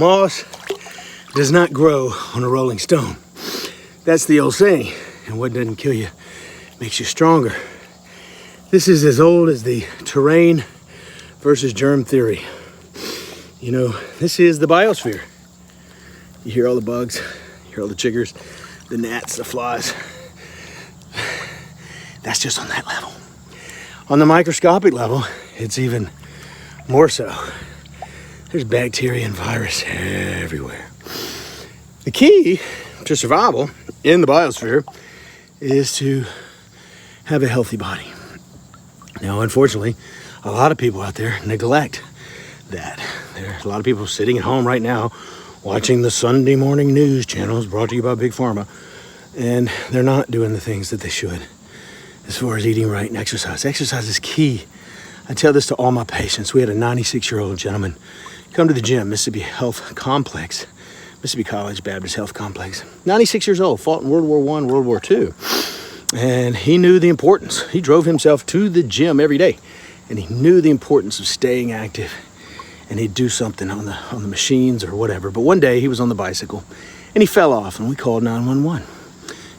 Moss does not grow on a rolling stone. That's the old saying. And what doesn't kill you makes you stronger. This is as old as the terrain versus germ theory. You know, this is the biosphere. You hear all the bugs, you hear all the chiggers, the gnats, the flies. That's just on that level. On the microscopic level, it's even more so. There's bacteria and virus everywhere. The key to survival in the biosphere is to have a healthy body. Now, unfortunately, a lot of people out there neglect that. There's a lot of people sitting at home right now watching the Sunday morning news channels brought to you by Big Pharma, and they're not doing the things that they should as far as eating right and exercise. Exercise is key. I tell this to all my patients. We had a 96-year-old gentleman come to the gym, Mississippi Health Complex, Mississippi College Baptist Health Complex. 96 years old, fought in World War I, World War II. And he knew the importance. He drove himself to the gym every day, and he knew the importance of staying active. And he'd do something on the machines or whatever. But one day he was on the bicycle and he fell off, and we called 911.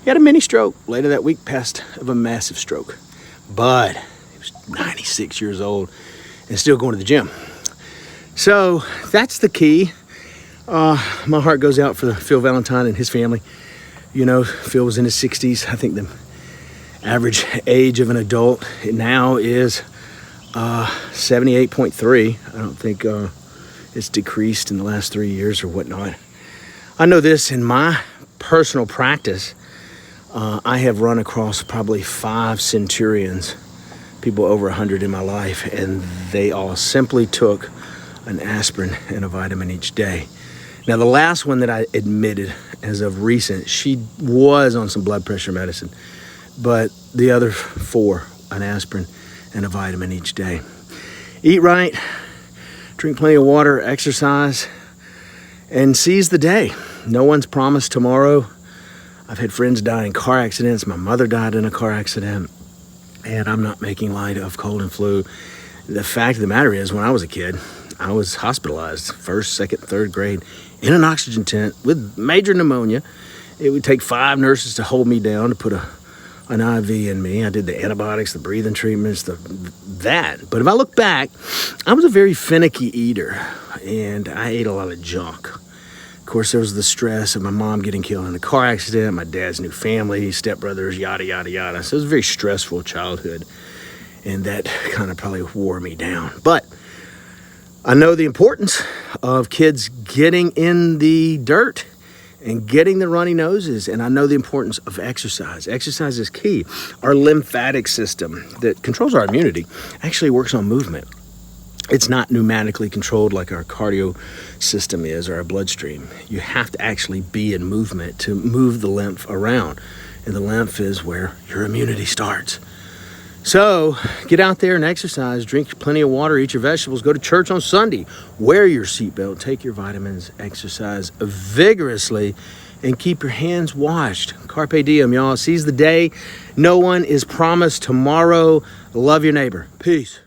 He had a mini stroke. Later that week, passed of a massive stroke. But he was 96 years old and still going to the gym. So that's the key. My heart goes out for Phil Valentine and his family. You know, Phil was in his 60s. I think the average age of an adult now is 78.3. I don't think it's decreased in the last 3 years or whatnot. I know this in my personal practice. I have run across probably 5 centurions, people over 100 in my life, and they all simply took an aspirin and a vitamin each day. Now, the last one that I admitted as of recent, she was on some blood pressure medicine, but the other 4, an aspirin and a vitamin each day. Eat right, drink plenty of water, exercise, and seize the day. No one's promised tomorrow. I've had friends die in car accidents. My mother died in a car accident, and I'm not making light of cold and flu. The fact of the matter is, when I was a kid, I was hospitalized 1st, 2nd, 3rd grade in an oxygen tent with major pneumonia. It would take 5 nurses to hold me down, to put an IV in me. I did the antibiotics, the breathing treatments, that. But if I look back, I was a very finicky eater, and I ate a lot of junk. Of course, there was the stress of my mom getting killed in a car accident, my dad's new family, stepbrothers, yada, yada, yada. So it was a very stressful childhood, and that kind of probably wore me down. But I know the importance of kids getting in the dirt and getting the runny noses, and I know the importance of exercise. Exercise is key. Our lymphatic system that controls our immunity actually works on movement. It's not pneumatically controlled like our cardio system is, or our bloodstream. You have to actually be in movement to move the lymph around, and the lymph is where your immunity starts. So get out there and exercise, drink plenty of water, eat your vegetables, go to church on Sunday, wear your seatbelt, take your vitamins, exercise vigorously, and keep your hands washed. Carpe diem, y'all. Seize the day. No one is promised tomorrow. Love your neighbor. Peace.